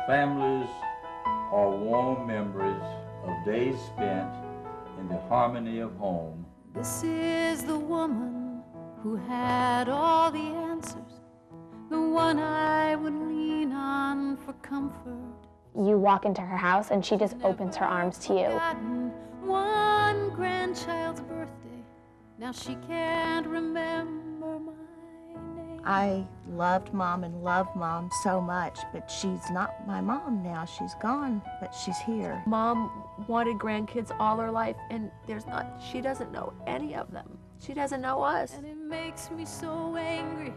Families are warm memories of days spent in the harmony of home. This is the woman who had all the answers, the one I would lean on for comfort. You walk into her house and she just opens her arms to you. One grandchild's birthday, now she can't remember my name. I loved Mom and love Mom so much, but she's not my mom now. She's gone, but she's here. Mom wanted grandkids all her life, and she doesn't know any of them. She doesn't know us. And it makes me so angry.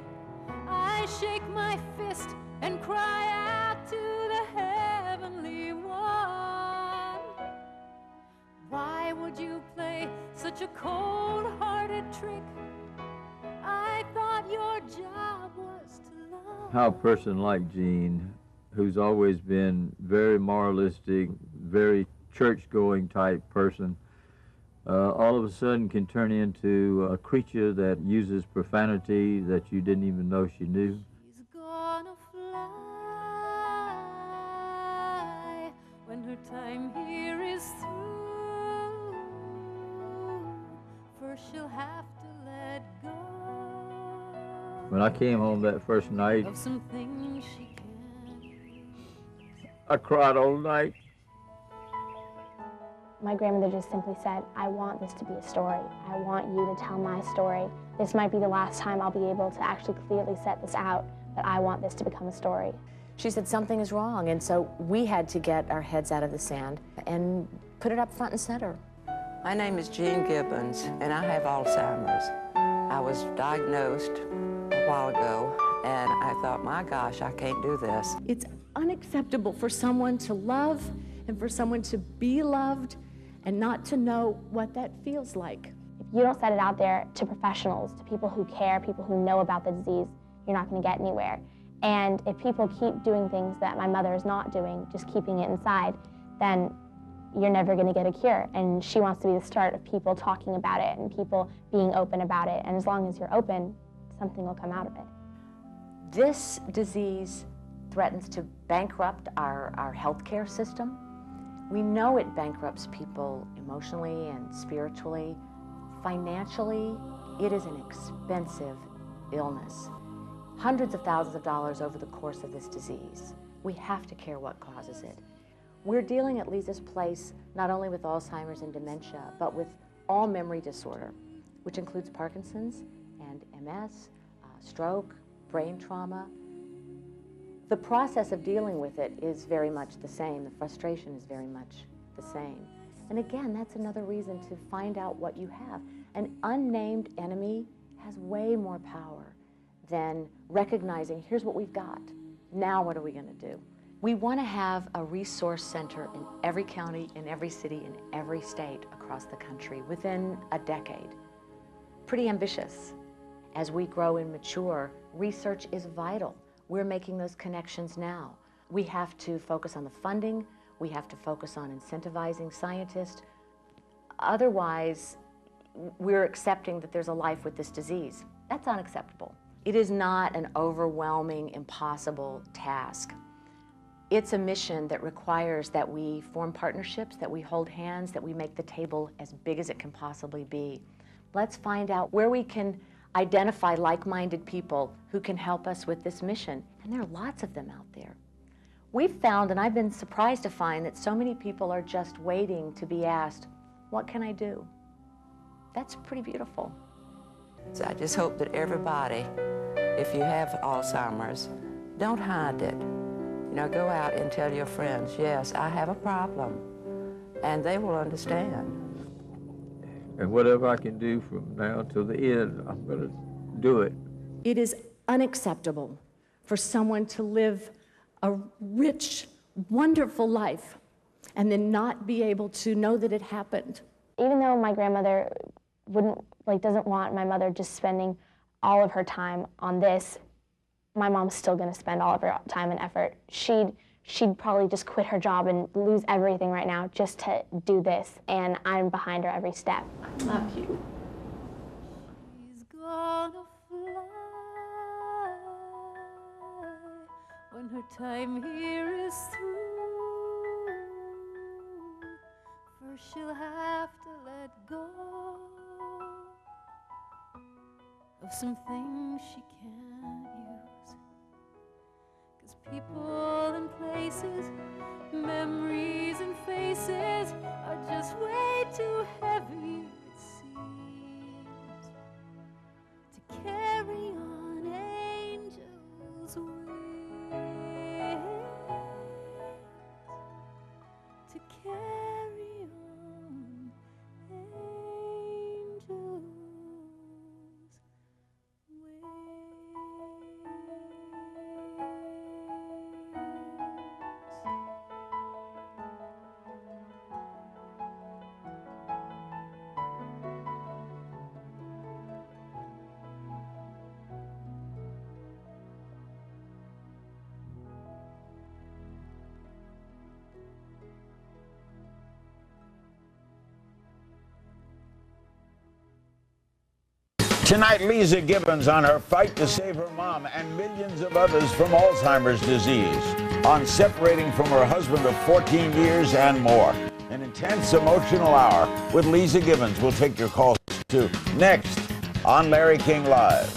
I shake my fist and cry out to the heavenly one. Why would you play such a cold-hearted trick? I thought your job was to love. How a person like Jean, who's always been very moralistic, very church-going type person, all of a sudden can turn into a creature that uses profanity that you didn't even know she knew. She's gonna fly when her time here is through. First she'll have to let go. When I came home that first night, Of some things she can. I cried all night. My grandmother just simply said, I want this to be a story. I want you to tell my story. This might be the last time I'll be able to actually clearly set this out, but I want this to become a story. She said something is wrong, and so we had to get our heads out of the sand and put it up front and center. My name is Jean Gibbons, and I have Alzheimer's. I was diagnosed a while ago, and I thought, my gosh, I can't do this. It's unacceptable for someone to love and for someone to be loved and not to know what that feels like. If you don't set it out there to professionals, to people who care, people who know about the disease, you're not going to get anywhere. And if people keep doing things that my mother is not doing, just keeping it inside, then you're never going to get a cure. And she wants to be the start of people talking about it and people being open about it. And as long as you're open, something will come out of it. This disease threatens to bankrupt our healthcare system. We know it bankrupts people emotionally and spiritually. Financially, it is an expensive illness. Hundreds of thousands of dollars over the course of this disease. We have to care what causes it. We're dealing at Leeza's place not only with Alzheimer's and dementia, but with all memory disorder, which includes Parkinson's and MS, stroke, brain trauma. The process of dealing with it is very much the same. The frustration is very much the same. And again, that's another reason to find out what you have. An unnamed enemy has way more power than recognizing, here's what we've got. Now what are we going to do? We want to have a resource center in every county, in every city, in every state across the country within a decade. Pretty ambitious. As we grow and mature, research is vital. We're making those connections now. We have to focus on the funding. We have to focus on incentivizing scientists. Otherwise, we're accepting that there's a life with this disease. That's unacceptable. It is not an overwhelming, impossible task. It's a mission that requires that we form partnerships, that we hold hands, that we make the table as big as it can possibly be. Let's find out where we can identify like-minded people who can help us with this mission. And there are lots of them out there. We've found, and I've been surprised to find, that so many people are just waiting to be asked, what can I do? That's pretty beautiful. So I just hope that everybody, if you have Alzheimer's, don't hide it. You know, go out and tell your friends, yes, I have a problem, and they will understand. And whatever I can do from now till the end, I'm going to do it. It is unacceptable for someone to live a rich, wonderful life and not be able to know that it happened. Even though my grandmother doesn't want my mother just spending all of her time on this, my mom's still going to spend all of her time and effort. She'd probably just quit her job and lose everything right now just to do this, and I'm behind her every step. I love you. She's gonna fly when her time here is through, first she'll have to let go of some things she can't use. 'Cause people and places, memories and faces are just way too heavy, it seems, to carry on angels' wings, to carry on angels' wings. Tonight, Leeza Gibbons on her fight to save her mom and millions of others from Alzheimer's disease, on separating from her husband of 14 years and more. An intense emotional hour with Leeza Gibbons. We'll take your calls too. Next on Larry King Live.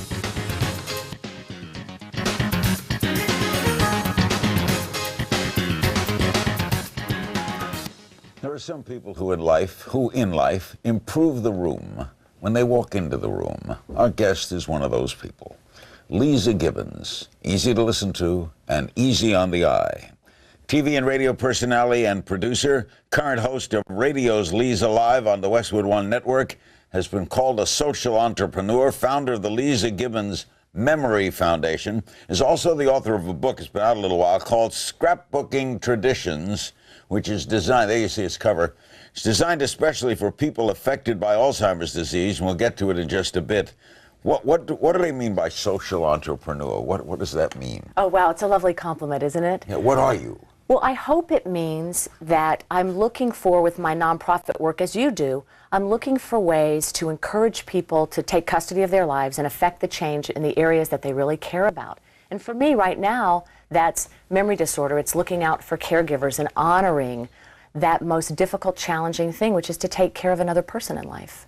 There are some people who in life improve the room when they walk into the room. Our guest is one of those people. Leeza Gibbons, easy to listen to and easy on the eye. TV and radio personality and producer, current host of radio's Leeza Live on the Westwood One Network, has been called a social entrepreneur, founder of the Leeza Gibbons Memory Foundation, is also the author of a book, it's been out a little while, called Scrapbooking Traditions, which is designed, there you see its cover, it's designed especially for people affected by Alzheimer's disease, and we'll get to it in just a bit. What do they mean by social entrepreneur? What does that mean? Oh, wow, it's a lovely compliment, isn't it? Yeah, what are you? Well, I hope it means that I'm looking for, with my nonprofit work, as you do, I'm looking for ways to encourage people to take custody of their lives and affect the change in the areas that they really care about. And for me right now, that's memory disorder. It's looking out for caregivers and honoring that most difficult, challenging thing, which is to take care of another person in life.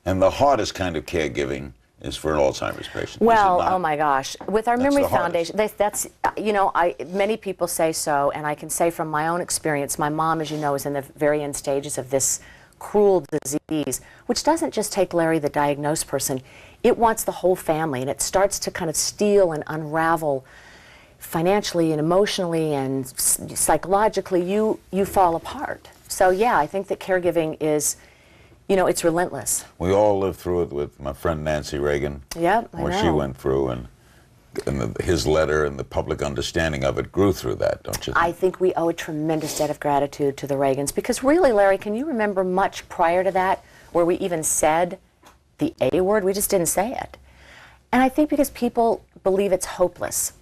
And the hardest kind of caregiving is for an Alzheimer's patient. Well, oh my gosh. With our Memory the Foundation, that's, you know, many people say so, and I can say from my own experience, my mom, as you know, is in the very end stages of this cruel disease, which doesn't just take Larry, the diagnosed person, it wants the whole family, and it starts to kind of steal and unravel financially and emotionally and psychologically. You fall apart. So yeah, I think that caregiving is, you know, it's relentless. We all lived through it with my friend Nancy Reagan. Yep, I where know. she went through, and his letter and the public understanding of it grew through that, don't you think? I think we owe a tremendous debt of gratitude to the Reagans, because really, Larry, can you remember much prior to that where we even said the A word? We just didn't say it. And I think because people believe it's hopeless.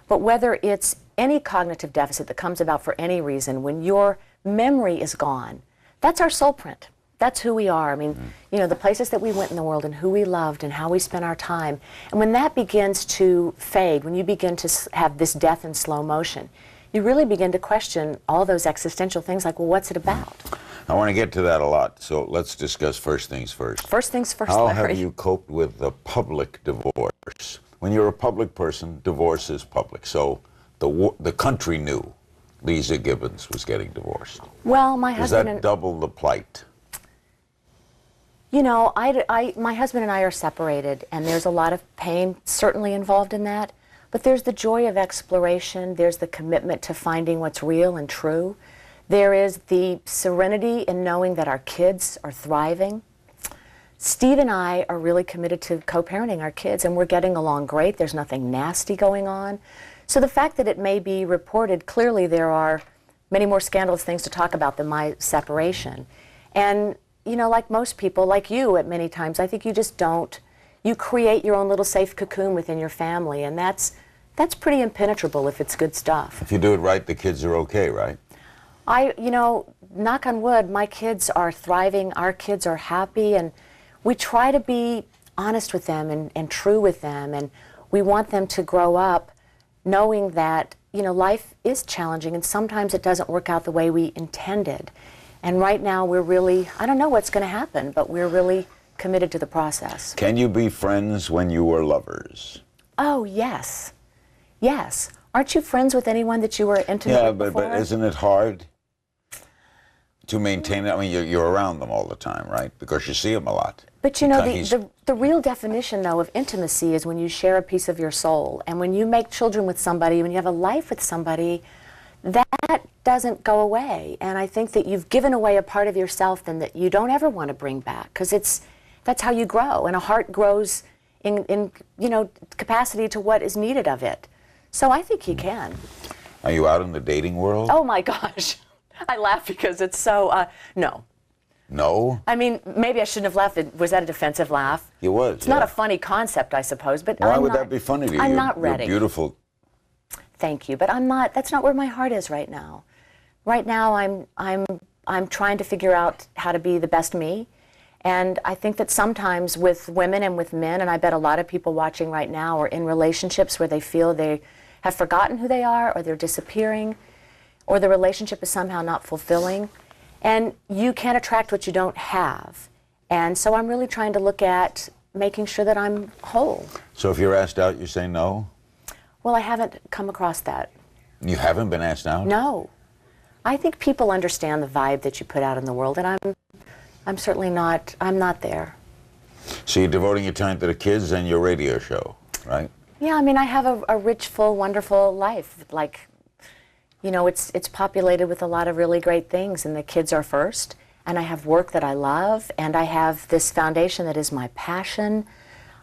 But whether it's any cognitive deficit that comes about for any reason, when your memory is gone, that's our soul print. That's who we are. I mean, you know, the places that we went in the world and who we loved and how we spent our time. And when that begins to fade, when you begin to have this death in slow motion, you really begin to question all those existential things like, well, what's it about? I want to get to that a lot, so let's discuss first things first. First things first, How Larry. have you coped with the public divorce? When you're a public person, divorce is public. So the country knew Leeza Gibbons was getting divorced. Well, my Does husband that and double the plight? You know, my husband and I are separated, and there's a lot of pain certainly involved in that. But there's the joy of exploration. There's the commitment to finding what's real and true. There is the serenity in knowing that our kids are thriving. Steve and I are really committed to co-parenting our kids, and we're getting along great. There's nothing nasty going on. So the fact that it may be reported, clearly there are many more scandalous things to talk about than my separation. And, you know, like most people, like you at many times, I think you just don't, you create your own little safe cocoon within your family, and that's pretty impenetrable if it's good stuff. If you do it right, the kids are okay, right? You know, knock on wood, my kids are thriving, our kids are happy, and we try to be honest with them and true with them, and we want them to grow up knowing that life is challenging, and sometimes it doesn't work out the way we intended. And right now we're really, I don't know what's going to happen, but we're really committed to the process. Can you be friends when you were lovers? Oh, yes. Yes. Aren't you friends with anyone that you were intimate with before? But isn't it hard to maintain it? I mean, you're around them all the time, right? Because you see them a lot. But you know, the real definition, though, of intimacy is when you share a piece of your soul. And when you make children with somebody, when you have a life with somebody, that doesn't go away. And I think that you've given away a part of yourself then that you don't ever want to bring back, because that's how you grow. And a heart grows in capacity to what is needed of it. So I think you can. Are you out in the dating world? Oh, my gosh. I laugh because it's so, no. No? I mean, maybe I shouldn't have laughed. Was that a defensive laugh? It was. It's not a funny concept, I suppose, but why would that be funny to you? I'm not ready. You're beautiful. Thank you, but I'm not. That's not where my heart is right now. Right now, I'm trying to figure out how to be the best me, and I think that sometimes with women and with men, and I bet a lot of people watching right now are in relationships where they feel they have forgotten who they are, or they're disappearing, or the relationship is somehow not fulfilling. And you can't attract what you don't have. And so I'm really trying to look at making sure that I'm whole. So if you're asked out, you say no? Well, I haven't come across that. You haven't been asked out? No. I think people understand the vibe that you put out in the world, and I'm certainly not, I'm not there. So you're devoting your time to the kids and your radio show, right? Yeah, I mean, I have a rich, full, wonderful life. Like, you know, it's populated with a lot of really great things, and the kids are first, and I have work that I love, and I have this foundation that is my passion.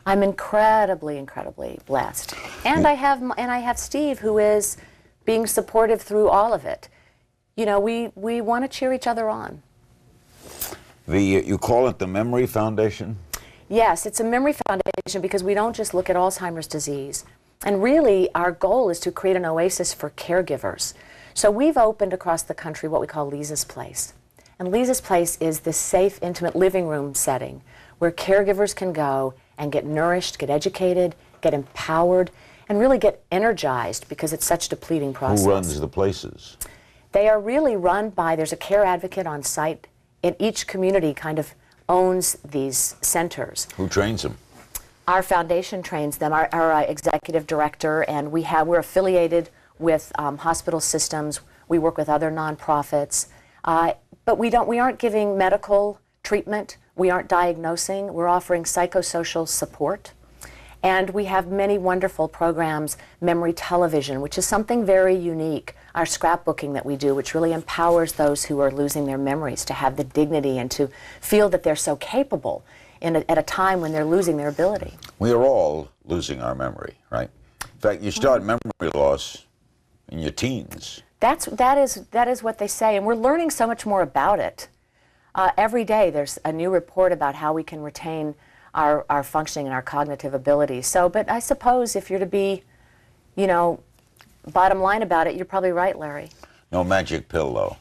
I'm incredibly, incredibly blessed. And I have Steve, who is being supportive through all of it. You know, we want to cheer each other on. You call it the Memory Foundation? Yes, it's a memory foundation because we don't just look at Alzheimer's disease. And really, our goal is to create an oasis for caregivers. So we've opened across the country what we call Leeza's Place. And Leeza's Place is this safe, intimate living room setting where caregivers can go and get nourished, get educated, get empowered, and really get energized because it's such a depleting process. Who runs the places? They are really run by, there's a care advocate on site. In each community kind of owns these centers. Who trains them? Our foundation trains them, our executive director, and we're affiliated with hospital systems. We work with other nonprofits, but we aren't giving medical treatment. We aren't diagnosing. We're offering psychosocial support, and we have many wonderful programs. Memory television, which is something very unique. Our scrapbooking that we do, which really empowers those who are losing their memories to have the dignity and to feel that they're so capable at a time when they're losing their ability. We are all losing our memory, right? In fact, you start memory loss in your teens. That is what they say, and we're learning so much more about it. Every day there's a new report about how we can retain our functioning and our cognitive abilities. So, but I suppose if you're to be, bottom line about it, you're probably right, Larry. No magic pill, though.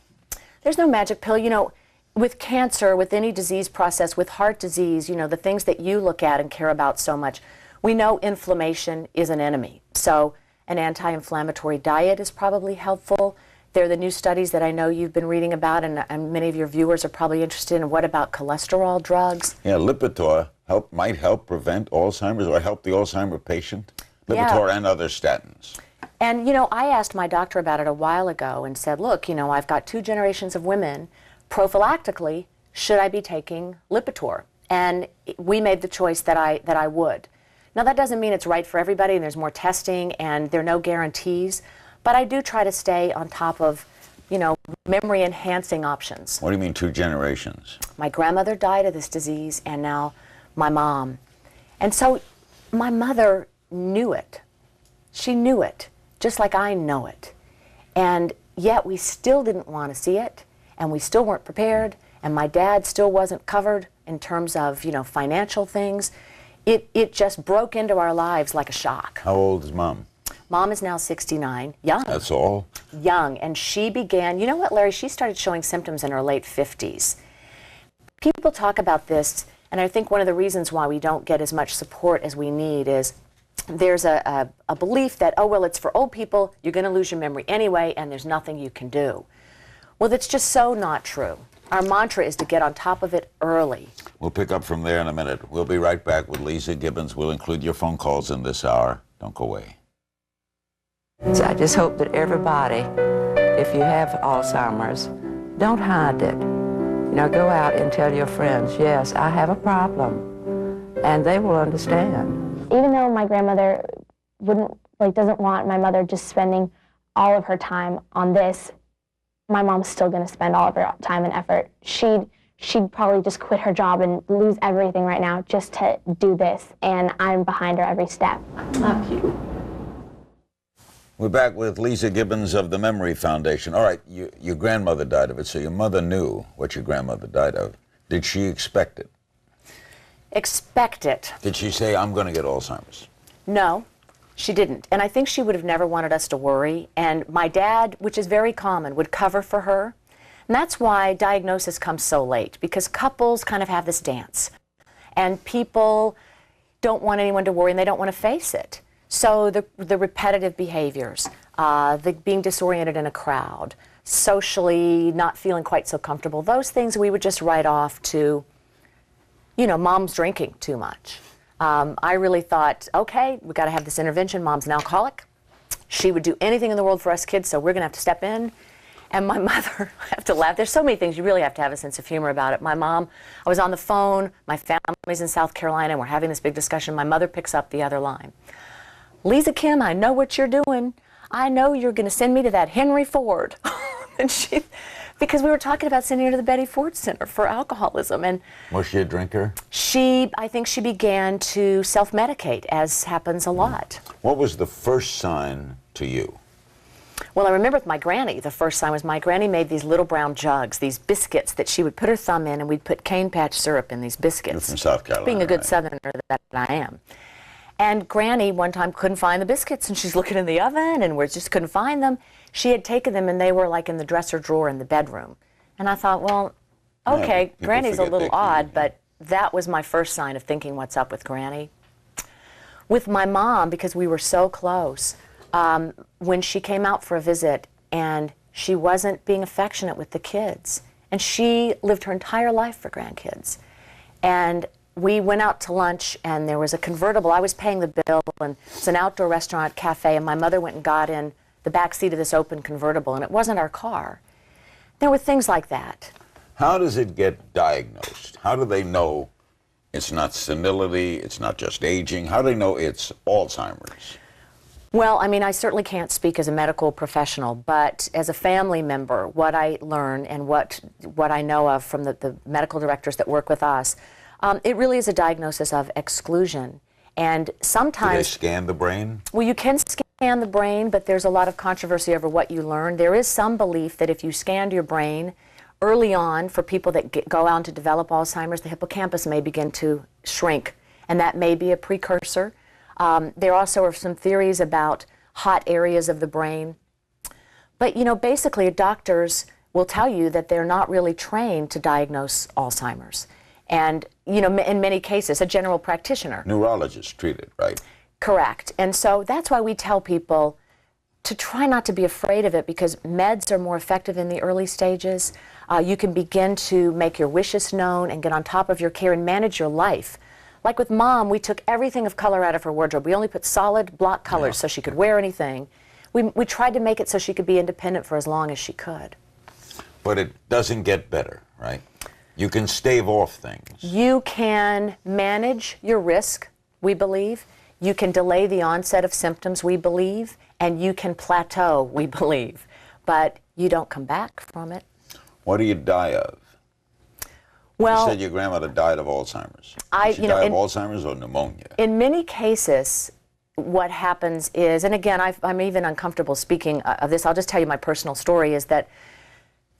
There's no magic pill. You know, with cancer, with any disease process, with heart disease, the things that you look at and care about so much, we know inflammation is an enemy. So an anti-inflammatory diet is probably helpful. There are the new studies that I know you've been reading about, and many of your viewers are probably interested in. What about cholesterol drugs? Yeah, Lipitor might help prevent Alzheimer's or help the Alzheimer patient. Lipitor and other statins. And, I asked my doctor about it a while ago and said, look, I've got 2 generations of women. Prophylactically, should I be taking Lipitor? And we made the choice that I would. Now, that doesn't mean it's right for everybody, and there's more testing, and there are no guarantees. But I do try to stay on top of, memory-enhancing options. What do you mean 2 generations? My grandmother died of this disease, and now my mom. And so my mother knew it. She knew it, just like I know it. And yet we still didn't want to see it, and we still weren't prepared, and my dad still wasn't covered in terms of, financial things. It just broke into our lives like a shock. How old is Mom? Mom is now 69, young. That's all? Young, and she began, you know what, Larry, she started showing symptoms in her late 50s. People talk about this, and I think one of the reasons why we don't get as much support as we need is there's a belief that, oh, well, it's for old people, you're going to lose your memory anyway, and there's nothing you can do. Well, that's just so not true. Our mantra is to get on top of it early. We'll pick up from there in a minute. We'll be right back with Leeza Gibbons. We'll include your phone calls in this hour. Don't go away. So I just hope that everybody, if you have Alzheimer's, don't hide it. You know, go out and tell your friends, yes, I have a problem, and they will understand. Even though my grandmother doesn't want my mother just spending all of her time on this, my mom's still going to spend all of her time and effort. She'd probably just quit her job and lose everything right now just to do this, and I'm behind her every step. Love you. We're back with Leeza Gibbons of the Memory Foundation. All right, your grandmother died of it, so your mother knew what your grandmother died of. Did she expect it? Expect it. Did she say, I'm going to get Alzheimer's? No, she didn't. And I think she would have never wanted us to worry. And my dad, which is very common, would cover for her. And that's why diagnosis comes so late, because couples kind of have this dance. And people don't want anyone to worry, and they don't want to face it. So the repetitive behaviors, the being disoriented in a crowd, socially not feeling quite so comfortable, those things we would just write off to, you know, mom's drinking too much. I really thought, okay, we got to have this intervention. Mom's an alcoholic. She would do anything in the world for us kids, so we're going to have to step in. And my mother, I have to laugh. There's so many things you really have to have a sense of humor about it. My mom, I was on the phone. My family's in South Carolina, and we're having this big discussion. My mother picks up the other line. Leeza Kim, I know what you're doing. I know you're going to send me to that Henry Ford. And because we were talking about sending her to the Betty Ford Center for alcoholism. And was she a drinker? I think she began to self-medicate, as happens a lot. What was the first sign to you? Well, I remember with my granny, the first sign was my granny made these little brown jugs, these biscuits that she would put her thumb in, and we'd put cane patch syrup in these biscuits. You're from South Carolina, being a good right? Southerner that I am. And Granny one time couldn't find the biscuits, and she's looking in the oven, and we just couldn't find them. She had taken them, and they were like in the dresser drawer in the bedroom. And I thought, well, okay, yeah, Granny's a little odd, but that was my first sign of thinking, what's up with Granny? With my mom, because we were so close, when she came out for a visit, and she wasn't being affectionate with the kids, and she lived her entire life for grandkids. And we went out to lunch, and there was a convertible. I was paying the bill, and it's an outdoor restaurant cafe, and my mother went and got in the back seat of this open convertible, and it wasn't our car. There were things like that. How does it get diagnosed? How do they know it's not senility, it's not just aging? How do they know it's Alzheimer's? Well, I mean, I certainly can't speak as a medical professional, but as a family member, what I learn and what I know of from the medical directors that work with us, it really is a diagnosis of exclusion. And sometimes... Do they scan the brain? Well, you can scan the brain, but there's a lot of controversy over what you learn. There is some belief that if you scanned your brain early on, for people that go on to develop Alzheimer's, the hippocampus may begin to shrink, and that may be a precursor. There also are some theories about hot areas of the brain. But, you know, basically doctors will tell you that they're not really trained to diagnose Alzheimer's. And, you know, in many cases, a general practitioner. Neurologists treat it, right? Correct. And so that's why we tell people to try not to be afraid of it, because meds are more effective in the early stages. You can begin to make your wishes known and get on top of your care and manage your life. Like with Mom, we took everything of color out of her wardrobe. We only put solid block colors so she could wear anything. We tried to make it so she could be independent for as long as she could. But it doesn't get better, right? You can stave off things. You can manage your risk, we believe. You can delay the onset of symptoms, we believe. And you can plateau, we believe. But you don't come back from it. What do you die of? Well, you said your grandmother died of Alzheimer's. Did she die of Alzheimer's or pneumonia? In many cases, what happens is, and again, I'm even uncomfortable speaking of this, I'll just tell you my personal story, is that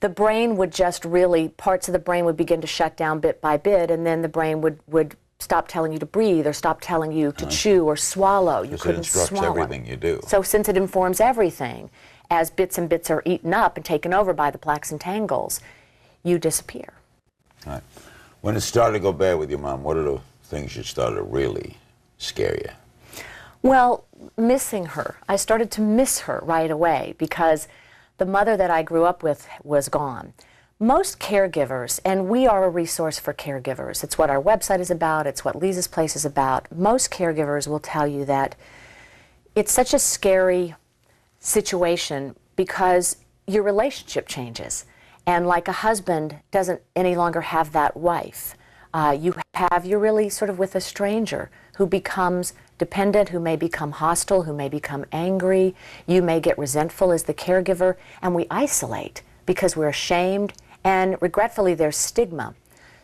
the brain would just really, parts of the brain would begin to shut down bit by bit, and then the brain would stop telling you to breathe or stop telling you to chew or swallow. You couldn't swallow. It instructs everything you do. So since it informs everything, as bits and bits are eaten up and taken over by the plaques and tangles, you disappear. Right. When it started to go bad with your mom, what are the things that started to really scare you? Well, missing her. I started to miss her right away because the mother that I grew up with was gone. Most caregivers, and we are a resource for caregivers. It's what our website is about. It's what Leeza's Place is about. Most caregivers will tell you that it's such a scary situation because your relationship changes. And like a husband doesn't any longer have that wife. You're really sort of with a stranger who becomes dependent, who may become hostile, who may become angry. You may get resentful as the caregiver, and we isolate because we're ashamed, and regretfully there's stigma.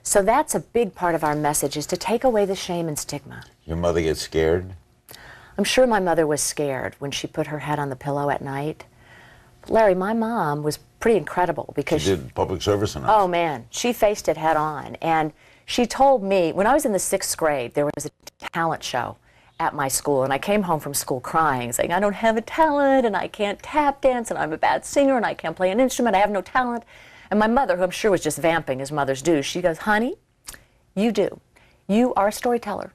So that's a big part of our message, is to take away the shame and stigma. Your mother gets scared? I'm sure my mother was scared when she put her head on the pillow at night. Larry, my mom was pretty incredible because she did public service announcement. Oh man, she faced it head on. And she told me, when I was in the 6th grade, there was a talent show at my school, and I came home from school crying, saying, I don't have a talent, and I can't tap dance, and I'm a bad singer, and I can't play an instrument, I have no talent. And my mother, who I'm sure was just vamping as mothers do, she goes, honey, you do. You are a storyteller,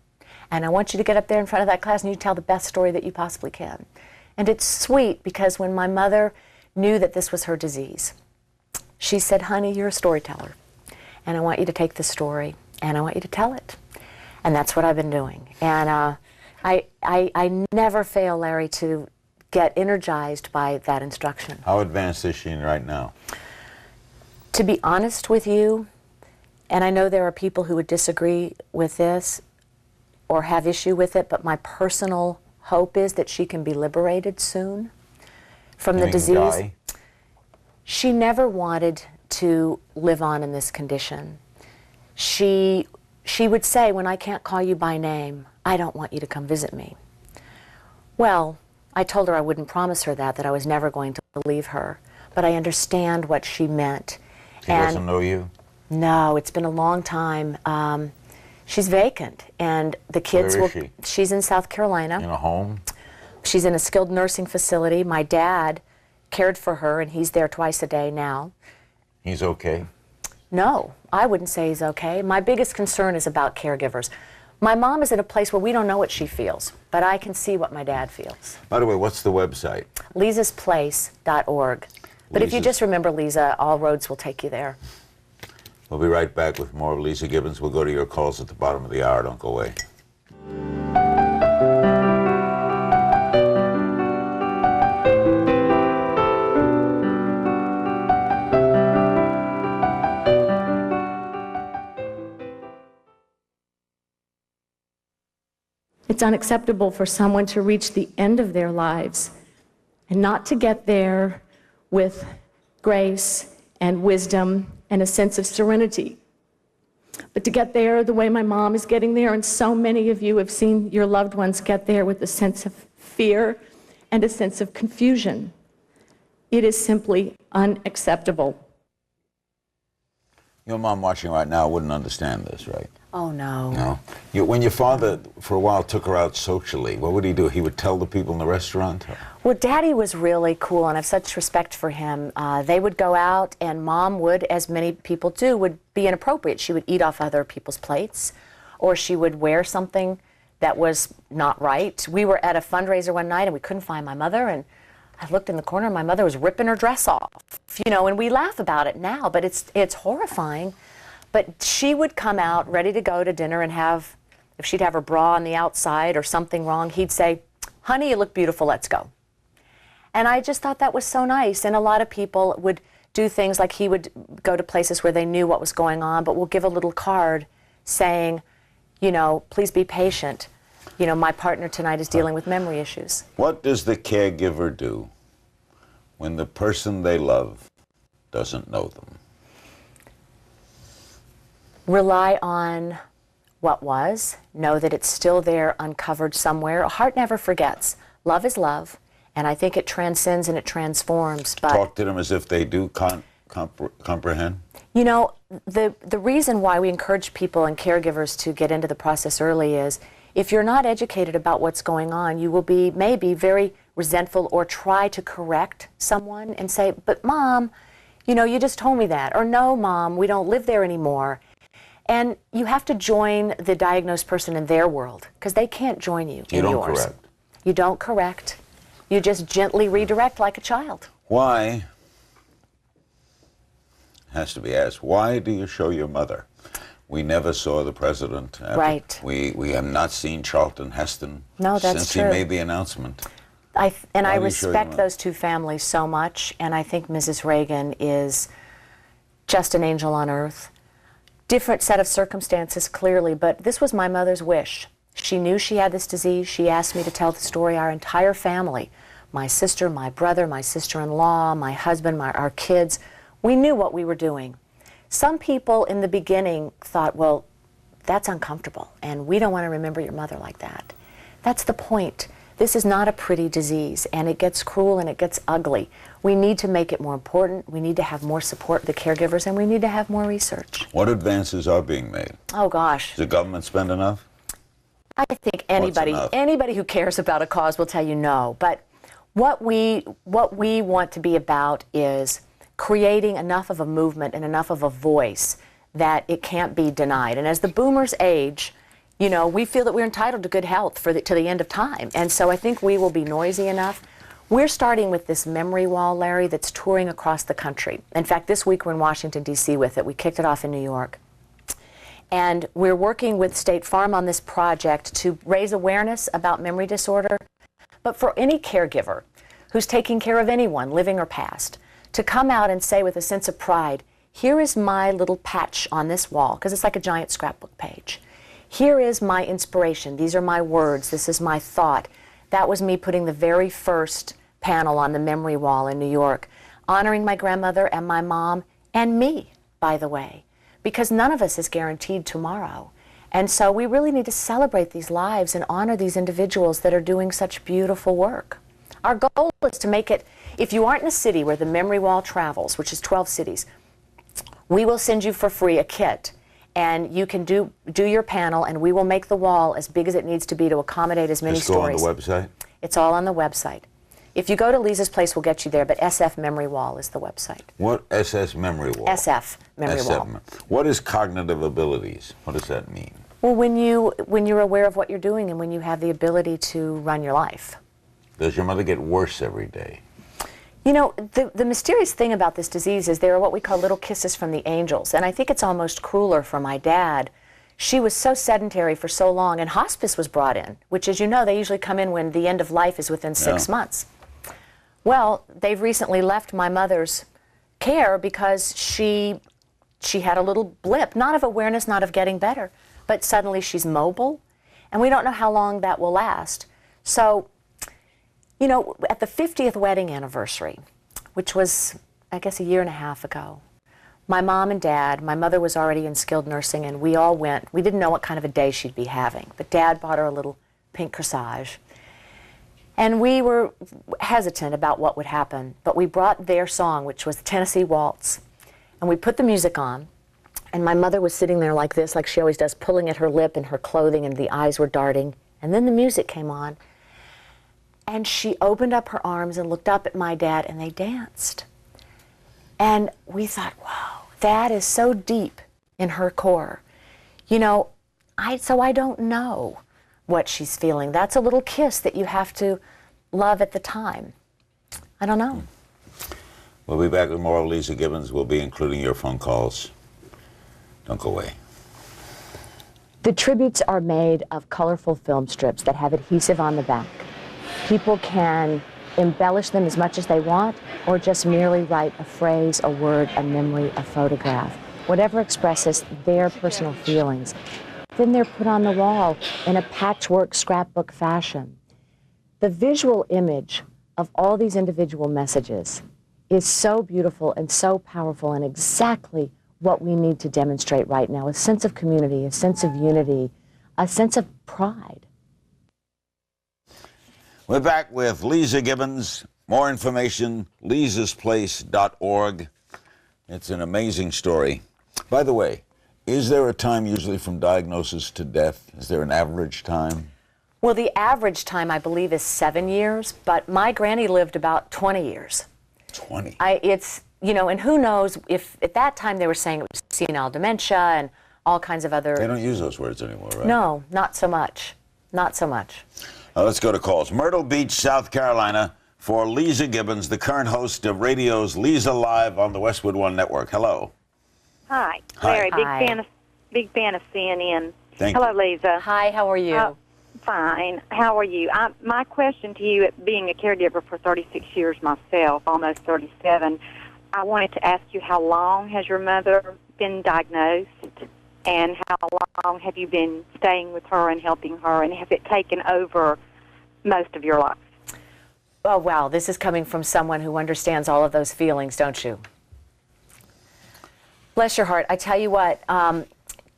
and I want you to get up there in front of that class and you tell the best story that you possibly can. And it's sweet because when my mother knew that this was her disease, she said, honey, you're a storyteller, and I want you to take this story, and I want you to tell it. And that's what I've been doing. And I never fail, Larry, to get energized by that instruction. How advanced is she right now? To be honest with you, and I know there are people who would disagree with this or have issue with it, but my personal hope is that she can be liberated soon from the disease. Die? She never wanted to live on in this condition. She would say, when I can't call you by name, I don't want you to come visit me. Well, I told her I wouldn't promise her that I was never going to leave her, but I understand what she meant. She doesn't know you? No, it's been a long time. She's vacant, and the kids Where is she? She's in South Carolina. In a home? She's in a skilled nursing facility. My dad cared for her, and he's there twice a day now. He's okay? No, I wouldn't say he's okay. My biggest concern is about caregivers. My mom is in a place where we don't know what she feels, but I can see what my dad feels. By the way, what's the website? leezasplace.org. But if you just remember Leeza, all roads will take you there. We'll be right back with more of Leeza Gibbons. We'll go to your calls at the bottom of the hour. Don't go away. It's unacceptable for someone to reach the end of their lives and not to get there with grace and wisdom and a sense of serenity, but to get there the way my mom is getting there, and so many of you have seen your loved ones get there, with a sense of fear and a sense of confusion. It is simply unacceptable. Your mom watching right now wouldn't understand this, right? Oh, no. No? When your father, for a while, took her out socially, what would he do? He would tell the people in the restaurant? Well, Daddy was really cool, and I have such respect for him. They would go out, and Mom would, as many people do, would be inappropriate. She would eat off other people's plates, or she would wear something that was not right. We were at a fundraiser one night, and we couldn't find my mother, and I looked in the corner, and my mother was ripping her dress off, and we laugh about it now, but it's horrifying. But she would come out ready to go to dinner and have, if she'd have her bra on the outside or something wrong, he'd say, honey, you look beautiful, let's go. And I just thought that was so nice. And a lot of people would do things like he would go to places where they knew what was going on, but we'll give a little card saying, please be patient. My partner tonight is dealing with memory issues. What does the caregiver do when the person they love doesn't know them? Rely on what was, know that it's still there, uncovered somewhere. A heart never forgets. Love is love, and I think it transcends and it transforms. But talk to them as if they do comprehend? The reason why we encourage people and caregivers to get into the process early is, if you're not educated about what's going on, you will be maybe very resentful or try to correct someone and say, but Mom, you just told me that. Or no, Mom, we don't live there anymore. And you have to join the diagnosed person in their world, because they can't join you in yours. You don't correct. You don't correct. You just gently redirect like a child. Why, has to be asked, why do you show your mother? We never saw the president. Right. We have not seen Charlton Heston since true. he made the announcement. I Why do you show respect your those two families so much, and I think Mrs. Reagan is just an angel on earth. Different set of circumstances, clearly, but this was my mother's wish. She knew she had this disease. She asked me to tell the story. Our entire family, my sister, my brother, my sister-in-law, my husband, our kids, we knew what we were doing. Some people in the beginning thought, well, that's uncomfortable, and we don't want to remember your mother like that. That's the point. This is not a pretty disease, and it gets cruel and it gets ugly. We need to make it more important. We need to have more support of the caregivers, and we need to have more research. What advances are being made? Oh, gosh. Does the government spend enough? I think anybody who cares about a cause will tell you no. But what we want to be about is creating enough of a movement and enough of a voice that it can't be denied. And as the boomers age, you know, we feel that we're entitled to good health to the end of time. And so I think we will be noisy enough. We're starting with this memory wall, Larry, that's touring across the country. In fact, this week we're in Washington, D.C. with it. We kicked it off in New York. And we're working with State Farm on this project to raise awareness about memory disorder. But for any caregiver who's taking care of anyone, living or past, to come out and say with a sense of pride, here is my little patch on this wall, because it's like a giant scrapbook page. Here is my inspiration. These are my words. This is my thought. That was me putting the very first panel on the memory wall in New York, honoring my grandmother and my mom, and me, by the way, because none of us is guaranteed tomorrow. And so we really need to celebrate these lives and honor these individuals that are doing such beautiful work. Our goal is to make it, if you aren't in a city where the memory wall travels, which is 12 cities, we will send you for free a kit, and you can do your panel, and we will make the wall as big as it needs to be to accommodate as many stories. Just go on the website? It's all on the website. If you go to Leeza's Place, we'll get you there, but SF Memory Wall is the website. What SS Memory Wall? SF Memory Wall. What is cognitive abilities? What does that mean? Well, when you're aware of what you're doing and when you have the ability to run your life. Does your mother get worse every day? You know, the mysterious thing about this disease is there are what we call little kisses from the angels, and I think it's almost crueler for my dad. She was so sedentary for so long, and hospice was brought in, which, as you know, they usually come in when the end of life is within 6 months. Well, they've recently left my mother's care because she had a little blip, not of awareness, not of getting better, but suddenly she's mobile, and we don't know how long that will last. So, you know, at the 50th wedding anniversary, which was, I guess, a year and a half ago, my mom and dad, my mother was already in skilled nursing, and we all went. We didn't know what kind of a day she'd be having, but Dad bought her a little pink corsage. And we were hesitant about what would happen, but we brought their song, which was the Tennessee Waltz, and we put the music on, and my mother was sitting there like this, like she always does, pulling at her lip and her clothing, and the eyes were darting, and then the music came on, and she opened up her arms and looked up at my dad, and they danced. And we thought, wow, that is so deep in her core. You know, so I don't know what she's feeling. That's a little kiss that you have to love at the time. I don't know. We'll be back with more of Leeza Gibbons. We'll be including your phone calls. Don't go away. The tributes are made of colorful film strips that have adhesive on the back. People can embellish them as much as they want, or just merely write a phrase, a word, a memory, a photograph, whatever expresses their personal feelings. Then they're put on the wall in a patchwork scrapbook fashion. The visual image of all these individual messages is so beautiful and so powerful, and exactly what we need to demonstrate right now: a sense of community, a sense of unity, a sense of pride. We're back with Leeza Gibbons. More information, leezasplace.org. It's an amazing story. By the way, is there a time usually from diagnosis to death? Is there an average time? Well, the average time, I believe, is 7 years, but my granny lived about 20 years. 20? It's, you know, and who knows if at that time they were saying it was senile dementia and all kinds of other... They don't use those words anymore, right? No, not so much. Not so much. Let's go to calls. Myrtle Beach, South Carolina, for Leeza Gibbons, the current host of radio's Leeza Live on the Westwood One Network. Hello. Hi. Hi. Larry, Hi. big fan of CNN. Thank Hello, you. Leeza. Hi, how are you? Fine. How are you? My question to you, being a caregiver for 36 years myself, almost 37, I wanted to ask you, how long has your mother been diagnosed, and how long have you been staying with her and helping her, and has it taken over most of your life? Oh, wow, this is coming from someone who understands all of those feelings, don't you? Bless your heart. I tell you what,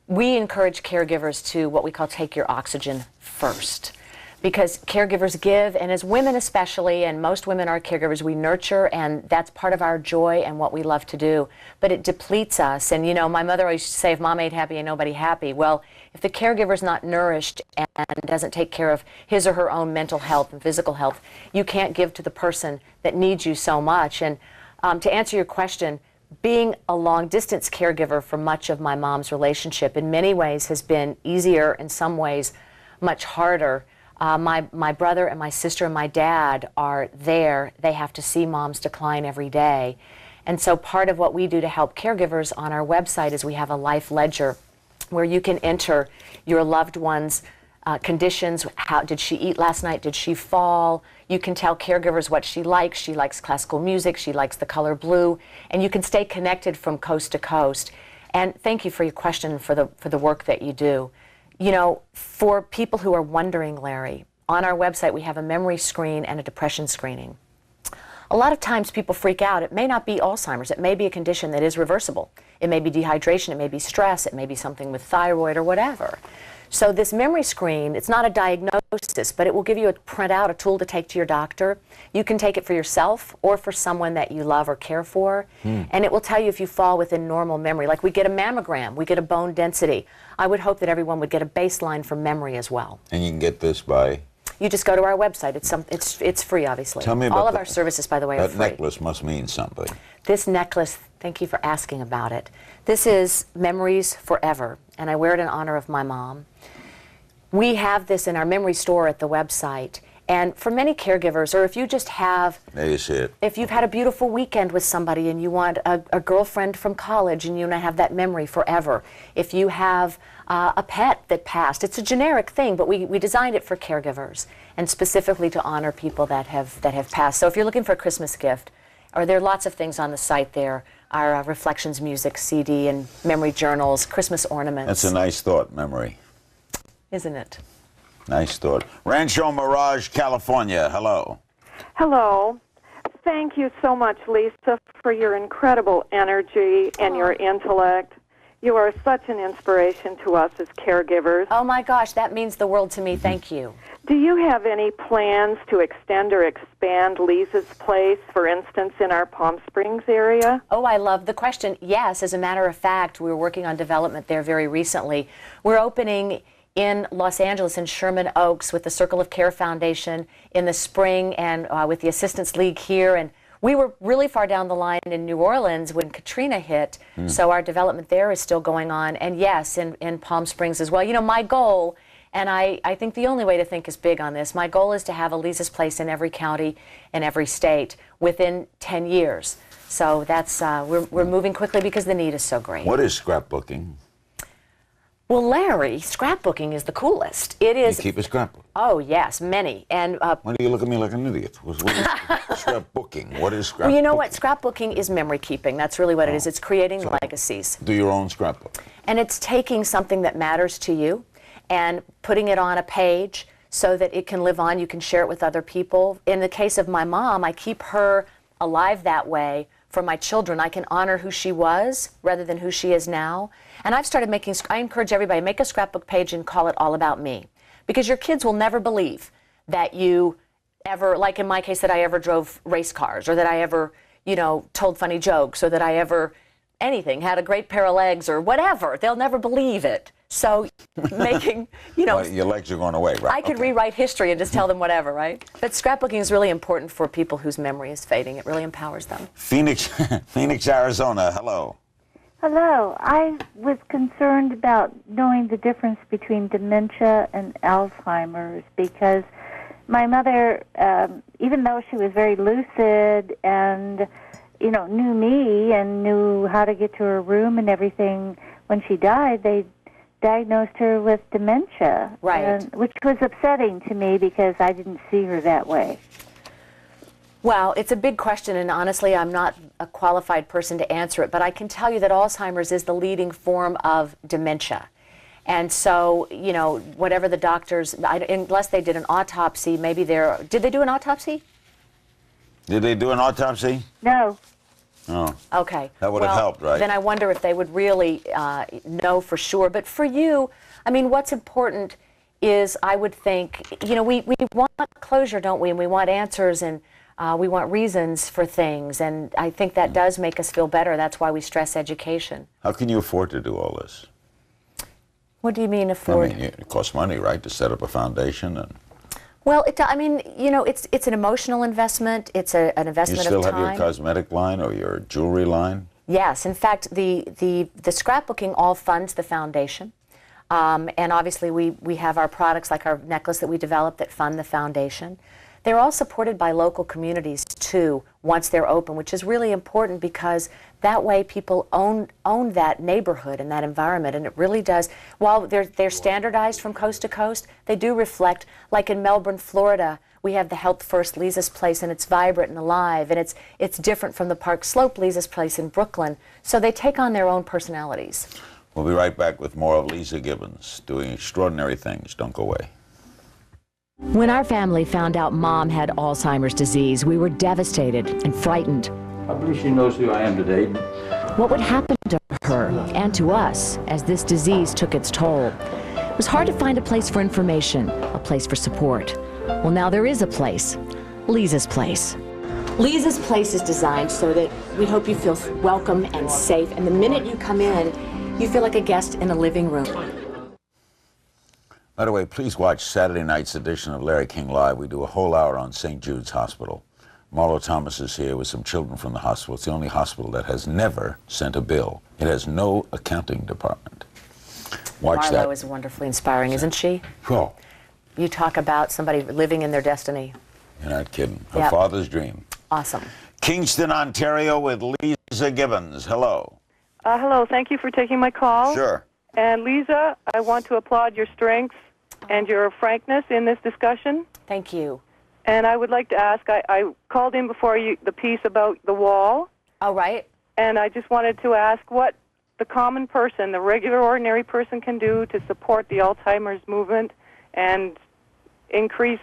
we encourage caregivers to what we call take your oxygen first, because caregivers give, and as women especially, and most women are caregivers, we nurture, and that's part of our joy and what we love to do, but it depletes us. And you know, my mother always used to say, if mom ain't happy, ain't nobody happy. Well, if the caregiver's not nourished and doesn't take care of his or her own mental health and physical health, you can't give to the person that needs you so much. And to answer your question, being a long-distance caregiver for much of my mom's relationship in many ways has been easier, in some ways much harder. My brother and my sister and my dad are there. They have to see mom's decline every day. And so part of what we do to help caregivers on our website is we have a life ledger where you can enter your loved one's conditions. How did she eat last night? Did she fall? You can tell caregivers what she likes. She likes classical music. She likes the color blue. And you can stay connected from coast to coast. And thank you for your question, for the work that you do. You know, for people who are wondering, Larry, on our website we have a memory screen and a depression screening. A lot of times people freak out. It may not be Alzheimer's. It may be a condition that is reversible. It may be dehydration. It may be stress. It may be something with thyroid or whatever. So this memory screen, it's not a diagnosis, but it will give you a printout, a tool to take to your doctor. You can take it for yourself or for someone that you love or care for, and it will tell you if you fall within normal memory. Like we get a mammogram, we get a bone density. I would hope that everyone would get a baseline for memory as well. And you can get this by? You just go to our website. It's free, obviously. Tell me about all of our services, by the way, are free. That necklace must mean something. This necklace, thank you for asking about it. This is Memories Forever, and I wear it in honor of my mom. We have this in our memory store at the website, and for many caregivers, or if you just have, There you see it. if you've had a beautiful weekend with somebody and you want a girlfriend from college and you want to have that memory forever, if you have a pet that passed, it's a generic thing, but we designed it for caregivers and specifically to honor people that have passed. So if you're looking for a Christmas gift, or there are lots of things on the site there, our Reflections music CD and memory journals, Christmas ornaments. That's a nice thought, memory. Isn't it? Nice thought. Rancho Mirage, California. Hello. Hello. Thank you so much, Leeza, for your incredible energy and your intellect. You are such an inspiration to us as caregivers. Oh my gosh, that means the world to me. Thank you. Do you have any plans to extend or expand Leeza's place, for instance, in our Palm Springs area? Oh, I love the question. Yes, as a matter of fact, we were working on development there very recently. We're opening in Los Angeles, in Sherman Oaks, with the Circle of Care Foundation in the spring, and with the Assistance League here. And we were really far down the line in New Orleans when Katrina hit, so our development there is still going on. And yes, in Palm Springs as well. You know, my goal, and I think the only way to think is big on this, my goal is to have a Leeza's Place in every county and every state within 10 years. So that's, we're moving quickly because the need is so great. What is scrapbooking? Well, Larry, scrapbooking is the coolest. It is. You keep a scrapbook? Oh, yes, many. And Why do you look at me like an idiot? What is scrapbooking? What is scrapbooking? well, you know what? Scrapbooking is memory keeping. That's really what it is. It's creating legacies. Do your own scrapbook. And it's taking something that matters to you and putting it on a page so that it can live on. You can share it with other people. In the case of my mom, I keep her alive that way for my children. I can honor who she was rather than who she is now. And I've started making, I encourage everybody, make a scrapbook page and call it All About Me. Because your kids will never believe that you ever, like in my case, that I ever drove race cars, or that I ever, you know, told funny jokes, or that I ever anything, had a great pair of legs, or whatever. They'll never believe it. So making, you know. Well, your legs are going away, right? I could rewrite history and just tell them whatever, right? But scrapbooking is really important for people whose memory is fading. It really empowers them. Phoenix, Arizona, hello. Hello. I was concerned about knowing the difference between dementia and Alzheimer's, because my mother, even though she was very lucid and, knew me and knew how to get to her room and everything, when she died, they diagnosed her with dementia. Right. Which was upsetting to me because I didn't see her that way. Well, it's a big question, and honestly, I'm not a qualified person to answer it, but I can tell you that Alzheimer's is the leading form of dementia. And so, whatever the doctors, unless they did an autopsy, maybe did they do an autopsy? Did they do an autopsy? No. Oh. Okay. That would have helped, right? Then I wonder if they would really know for sure. But for you, what's important is, I would think, we want closure, don't we? And we want answers, and we want reasons for things. And I think that does make us feel better. That's why we stress education. How can you afford to do all this? What do you mean afford? It costs money, right, to set up a foundation and. Well, it's an emotional investment. It's an investment of time. You still have your cosmetic line or your jewelry line? Yes. In fact, the scrapbooking all funds the foundation. And obviously we have our products like our necklace that we developed that fund the foundation. They're all supported by local communities too once they're open, which is really important because that way people own that neighborhood and that environment, and it really does. While they're standardized from coast to coast, they do reflect, like in Melbourne, Florida, we have the Health First Leeza's Place, and it's vibrant and alive, and it's different from the Park Slope Leeza's Place in Brooklyn. So they take on their own personalities. We'll be right back with more of Leeza Gibbons doing extraordinary things. Don't go away. When our family found out Mom had Alzheimer's disease, we were devastated and frightened. I believe she knows who I am today. What would happen to her and to us as this disease took its toll? It was hard to find a place for information, a place for support. Well, now there is a place, Leeza's Place. Leeza's Place is designed so that we hope you feel welcome and safe, and the minute you come in, you feel like a guest in a living room. By the way, please watch Saturday night's edition of Larry King Live. We do a whole hour on St. Jude's Hospital. Marlo Thomas is here with some children from the hospital. It's the only hospital that has never sent a bill. It has no accounting department. Watch that. Marlo is wonderfully inspiring, isn't she? Oh. You talk about somebody living in their destiny. You're not kidding. Her father's dream. Awesome. Kingston, Ontario with Leeza Gibbons. Hello. Hello. Thank you for taking my call. Sure. And Leeza, I want to applaud your strength and your frankness in this discussion. Thank you. And I would like to ask, I called in before the piece about the wall. All right. And I just wanted to ask what the common person, the regular, ordinary person can do to support the Alzheimer's movement and increase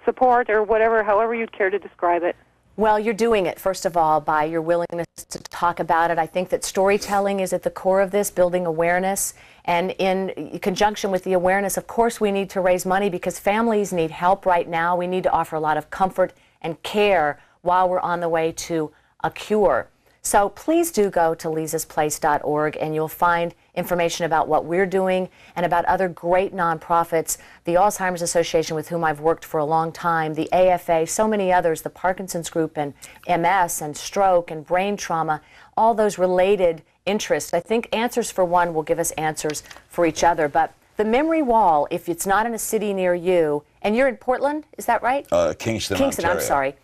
support or whatever, however you'd care to describe it. Well, you're doing it, first of all, by your willingness to talk about it. I think that storytelling is at the core of this, building awareness. And in conjunction with the awareness, of course, we need to raise money because families need help right now. We need to offer a lot of comfort and care while we're on the way to a cure. So please do go to leezasplace.org and you'll find information about what we're doing and about other great nonprofits, the Alzheimer's Association with whom I've worked for a long time, the AFA, so many others, the Parkinson's Group and MS and stroke and brain trauma, all those related interests. I think Answers for One will give us answers for each other. But the memory wall, if it's not in a city near you, and you're in Portland, is that right? Kingston, Ontario. I'm sorry.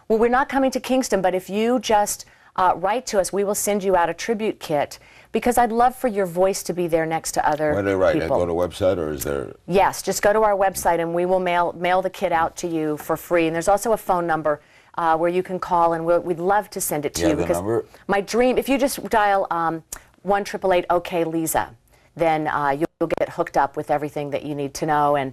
Well, we're not coming to Kingston, but if you just write to us, we will send you out a tribute kit because I'd love for your voice to be there next to other Where do they write? people. Go to a website or is there? Yes, just go to our website and we will mail the kit out to you for free. And there's also a phone number where you can call and we'd love to send it to you. You have the number? My dream, if you just dial 1-888-OK-LEEZA, then you'll get hooked up with everything that you need to know. And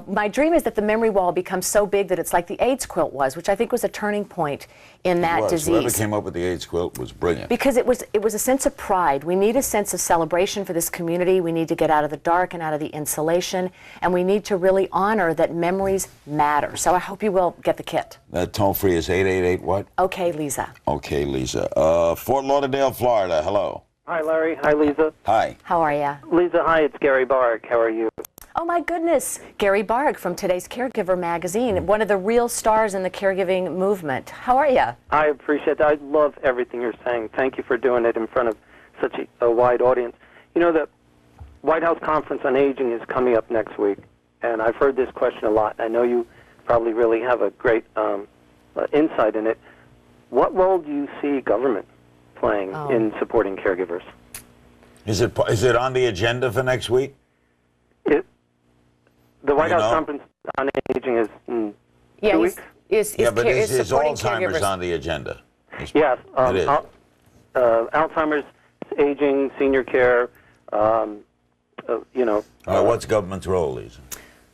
my dream is that the memory wall becomes so big that it's like the AIDS quilt was, which I think was a turning point in that disease. Whoever came up with the AIDS quilt was brilliant. Because it was a sense of pride. We need a sense of celebration for this community. We need to get out of the dark and out of the insulation, and we need to really honor that memories matter. So I hope you will get the kit. That toll-free is 888 what? Okay, Leeza. Okay, Leeza. Fort Lauderdale, Florida. Hello. Hi, Larry. Hi, Leeza. Hi. How are you? Leeza, hi. It's Gary Barg. How are you? Oh, my goodness. Gary Barg from today's Caregiver magazine, one of the real stars in the caregiving movement. How are you? I appreciate that. I love everything you're saying. Thank you for doing it in front of such a wide audience. You know, the White House Conference on Aging is coming up next week, and I've heard this question a lot. I know you probably really have a great insight in it. What role do you see government playing in supporting caregivers? Is it on the agenda for next week? The White House Conference on Aging is in 2 weeks. Is Alzheimer's on the agenda? Yes. It is. Alzheimer's, aging, senior care, what's government's role, Leeza?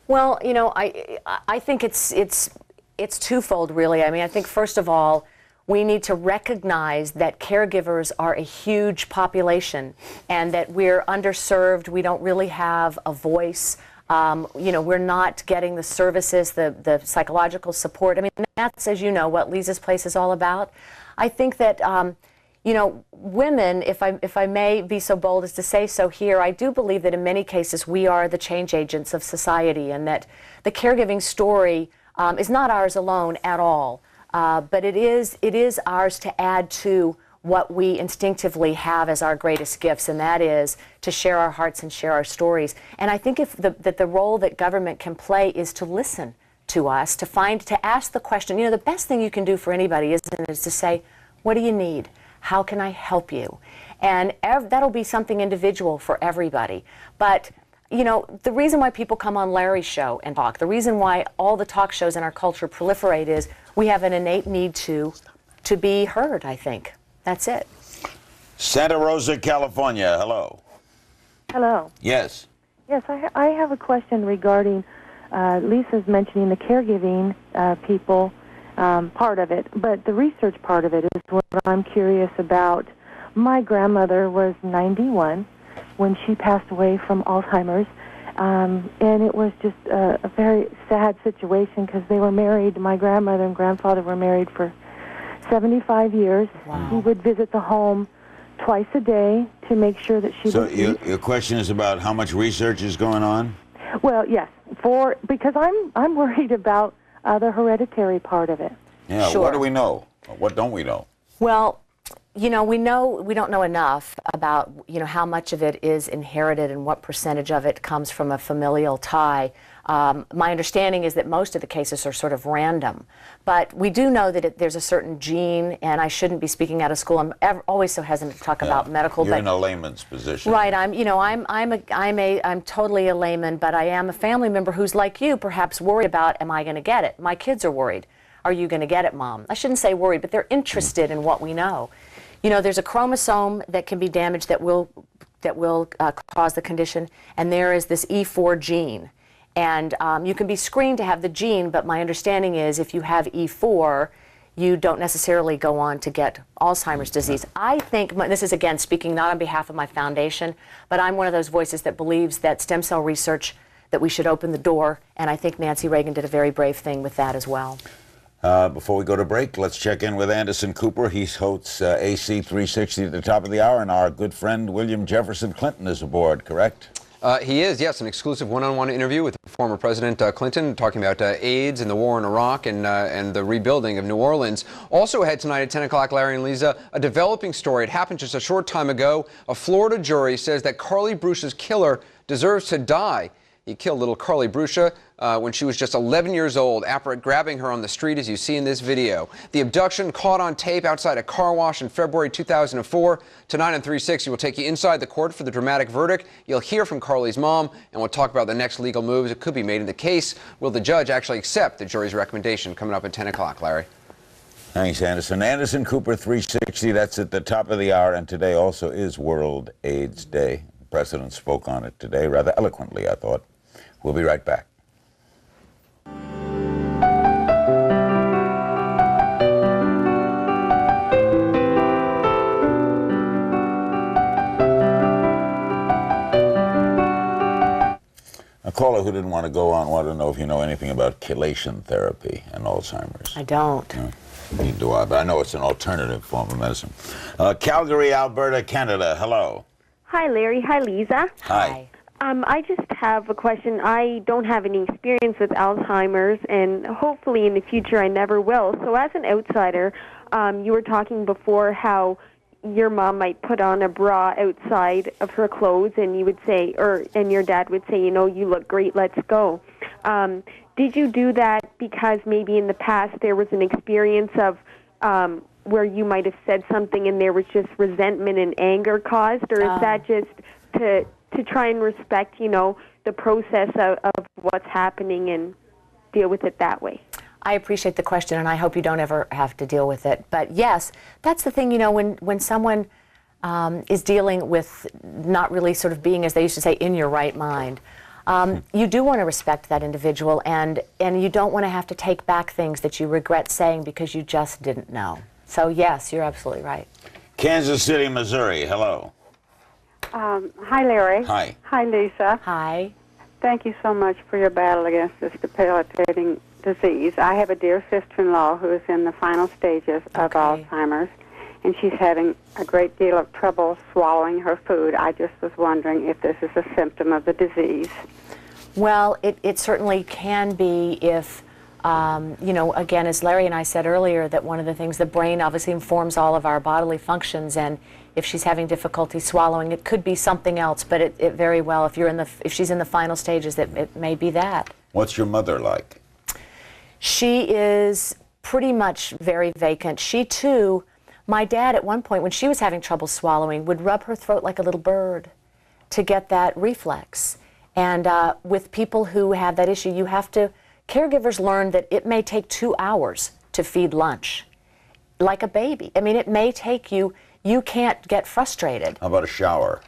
Well, I think it's twofold, really. I mean, I think, first of all, we need to recognize that caregivers are a huge population and that we're underserved. We don't really have a voice. We're not getting the services, the psychological support. I mean, that's, as you know, what Leeza's Place is all about. I think that, women, if I may be so bold as to say so here, I do believe that in many cases we are the change agents of society, and that the caregiving story is not ours alone at all, but it is ours to add to what we instinctively have as our greatest gifts, and that is to share our hearts and share our stories. And I think that the role that government can play is to listen to us, to ask the question. The best thing you can do for anybody is to say, what do you need? How can I help you? And that'll be something individual for everybody. But the reason why people come on Larry's show and talk, the reason why all the talk shows in our culture proliferate is we have an innate need to be heard, I think. That's it. Santa Rosa, California. Hello. Hello. Yes. Yes, I have a question regarding Lisa's mentioning the caregiving people part of it, but the research part of it is what I'm curious about. My grandmother was 91 when she passed away from Alzheimer's, and it was just a very sad situation because they were married. My grandmother and grandfather were married for 75 years. Wow. He would visit the home twice a day to make sure that she So would eat. your question is about how much research is going on? Well, yes, because I'm worried about the hereditary part of it. Yeah, Sure. What do we know? What don't we know? Well, we don't know enough about, how much of it is inherited and what percentage of it comes from a familial tie. My understanding is that most of the cases are sort of random. But we do know that there's a certain gene, and I shouldn't be speaking out of school. I'm always so hesitant to talk about medical. You're in a layman's position. Right. I'm totally a layman, but I am a family member who's like you, perhaps worried about, am I going to get it? My kids are worried. Are you going to get it, Mom? I shouldn't say worried, but they're interested in what we know. There's a chromosome that can be damaged that will cause the condition, and there is this E4 gene. And you can be screened to have the gene, but my understanding is if you have E4, you don't necessarily go on to get Alzheimer's disease. I think, this is again speaking not on behalf of my foundation, but I'm one of those voices that believes that stem cell research, that we should open the door, and I think Nancy Reagan did a very brave thing with that as well. Before we go to break, let's check in with Anderson Cooper. He hosts AC 360 at the top of the hour, and our good friend William Jefferson Clinton is aboard, correct? He is, yes, an exclusive one-on-one interview with former President Clinton, talking about AIDS and the war in Iraq and the rebuilding of New Orleans. Also ahead tonight at 10 o'clock, Larry and Leeza, a developing story. It happened just a short time ago. A Florida jury says that Carly Bruce's killer deserves to die. He killed little Carly Bruce when she was just 11 years old after grabbing her on the street, as you see in this video. The abduction caught on tape outside a car wash in February 2004. Tonight on 360, we'll take you inside the court for the dramatic verdict. You'll hear from Carly's mom, and we'll talk about the next legal moves that could be made in the case. Will the judge actually accept the jury's recommendation? Coming up at 10 o'clock, Larry. Thanks, Anderson. Anderson Cooper 360, that's at the top of the hour, and today also is World AIDS Day. The President spoke on it today, rather eloquently, I thought. We'll be right back. A caller who didn't want to go on wanted to know if you know anything about chelation therapy and Alzheimer's. I don't. No, neither do I, but I know it's an alternative form of medicine. Calgary, Alberta, Canada. Hello. Hi, Larry. Hi, Leeza. Hi. I just have a question. I don't have any experience with Alzheimer's, and hopefully in the future I never will. So as an outsider, you were talking before how your mom might put on a bra outside of her clothes, and you would say, and your dad would say, you look great, let's go. did you do that because maybe in the past there was an experience of where you might have said something and there was just resentment and anger caused, or is that just to try and respect, the process of what's happening and deal with it that way? I appreciate the question, and I hope you don't ever have to deal with it. But yes, that's the thing, when someone is dealing with not really sort of being, as they used to say, in your right mind, you do want to respect that individual, and you don't want to have to take back things that you regret saying because you just didn't know. So yes, you're absolutely right. Kansas City, Missouri, hello. Hi, Larry. Hi. Hi, Lisa. Hi. Thank you so much for your battle against this debilitating disease. I have a dear sister-in-law who is in the final stages of Alzheimer's, and she's having a great deal of trouble swallowing her food. I just was wondering if this is a symptom of the disease. Well, it certainly can be if, again, as Larry and I said earlier, that one of the things, the brain obviously informs all of our bodily functions, and if she's having difficulty swallowing, it could be something else, but it very well, if she's in the final stages, it may be that. What's your mother like? She is pretty much very vacant. She too, my dad at one point, when she was having trouble swallowing, would rub her throat like a little bird to get that reflex. And with people who have that issue, caregivers learn that it may take 2 hours to feed lunch, like a baby. I mean, it may take you can't get frustrated. How about a shower?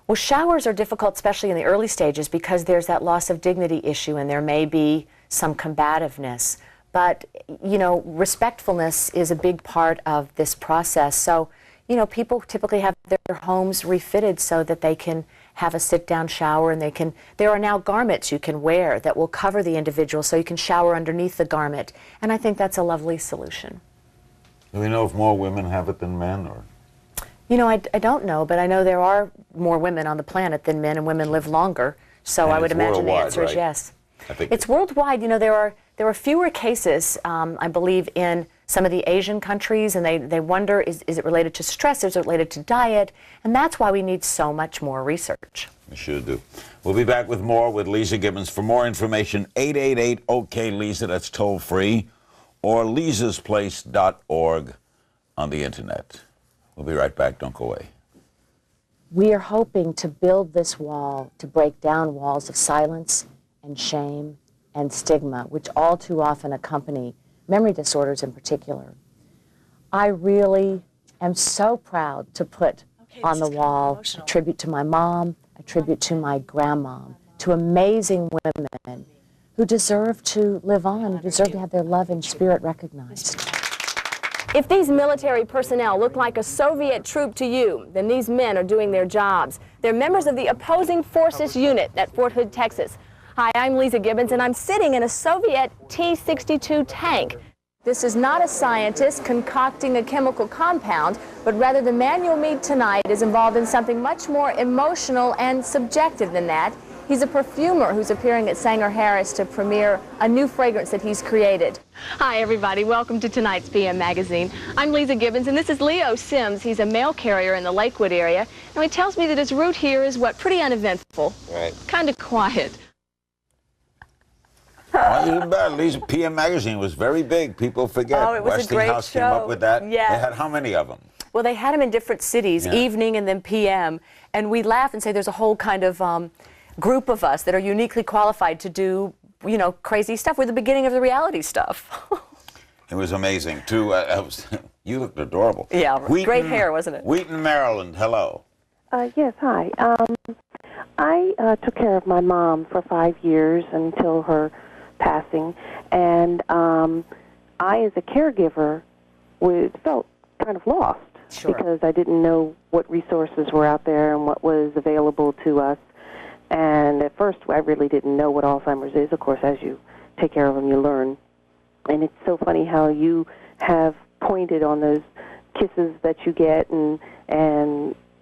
Well, showers are difficult, especially in the early stages, because there's that loss of dignity issue, and there may be some combativeness. But, respectfulness is a big part of this process. So, people typically have their homes refitted so that they can have a sit-down shower, and there are now garments you can wear that will cover the individual so you can shower underneath the garment. And I think that's a lovely solution. Do we know if more women have it than men, or? I don't know, but I know there are more women on the planet than men, and women live longer. So I would imagine the answer is yes. I think it's worldwide. There are fewer cases, I believe, in some of the Asian countries, and they wonder, is it related to stress, is it related to diet? And that's why we need so much more research. We sure do. We'll be back with more with Leeza Gibbons. For more information, 888-OK-LEEZA, that's toll free, or leezasplace.org on the internet. We'll be right back. Don't go away. We are hoping to build this wall to break down walls of silence and shame and stigma, which all too often accompany memory disorders in particular. I really am so proud to put on the wall a tribute to my mom, a tribute to my grandmom, to amazing women who deserve to live on, who deserve to have their love and spirit recognized. If these military personnel look like a Soviet troop to you, then these men are doing their jobs. They're members of the Opposing Forces Unit at Fort Hood, Texas. Hi, I'm Leeza Gibbons, and I'm sitting in a Soviet T-62 tank. This is not a scientist concocting a chemical compound, but rather the man you'll meet tonight is involved in something much more emotional and subjective than that. He's a perfumer who's appearing at Sanger Harris to premiere a new fragrance that he's created. Hi, everybody. Welcome to tonight's PM Magazine. I'm Leeza Gibbons, and this is Leo Sims. He's a mail carrier in the Lakewood area. Now, he tells me that his route here is, pretty uneventful. Right. Kind of quiet. Well, you bet. Leeza, PM Magazine was very big. People forget. Oh, it was a great Westinghouse show. came up with that. Yes. They had how many of them? Well, they had them in different cities, evening and then PM. And we laugh and say there's a whole kind of group of us that are uniquely qualified to do, crazy stuff. We're the beginning of the reality stuff. It was amazing, too. You looked adorable. Yeah, Wheaton, great hair, wasn't it? Wheaton, Maryland. Hello. Yes, hi. I took care of my mom for 5 years until her passing, and I, as a caregiver, felt kind of lost because I didn't know what resources were out there and what was available to us. And at first, I really didn't know what Alzheimer's is. Of course, as you take care of them, you learn. And it's so funny how you have pointed on those kisses that you get, and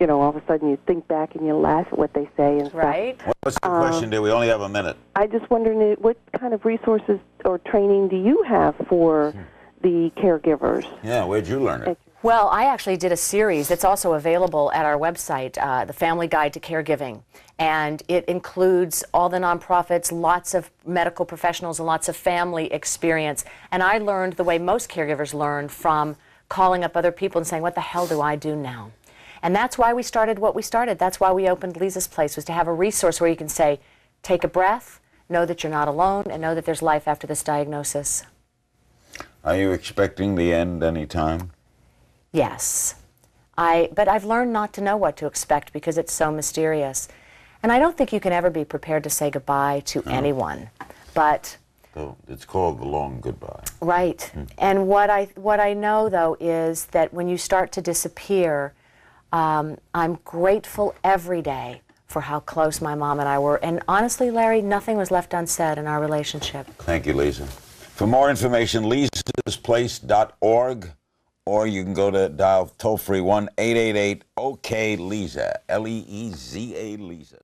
all of a sudden you think back and you laugh at what they say and right. stuff. What's the question, dear? We only have a minute. I just wondering what kind of resources or training do you have for the caregivers? Yeah, where'd you learn it? At your Well, I actually did a series that's also available at our website, The Family Guide to Caregiving. And it includes all the nonprofits, lots of medical professionals, and lots of family experience. And I learned the way most caregivers learn from calling up other people and saying, what the hell do I do now? And that's why we started what we started. That's why we opened Leeza's Place, was to have a resource where you can say, take a breath, know that you're not alone, and know that there's life after this diagnosis. Are you expecting the end anytime? Yes. But I've learned not to know what to expect because it's so mysterious. And I don't think you can ever be prepared to say goodbye to anyone. But Oh, it's called the long goodbye. right. And what I know, though, is that when you start to disappear, I'm grateful every day for how close my mom and I were. And honestly, Larry, nothing was left unsaid in our relationship. Thank you, Leeza. For more information, leezasplace.org, or you can go to dial toll-free 1-888-OK-LEEZA, L-E-E-Z-A, Leeza.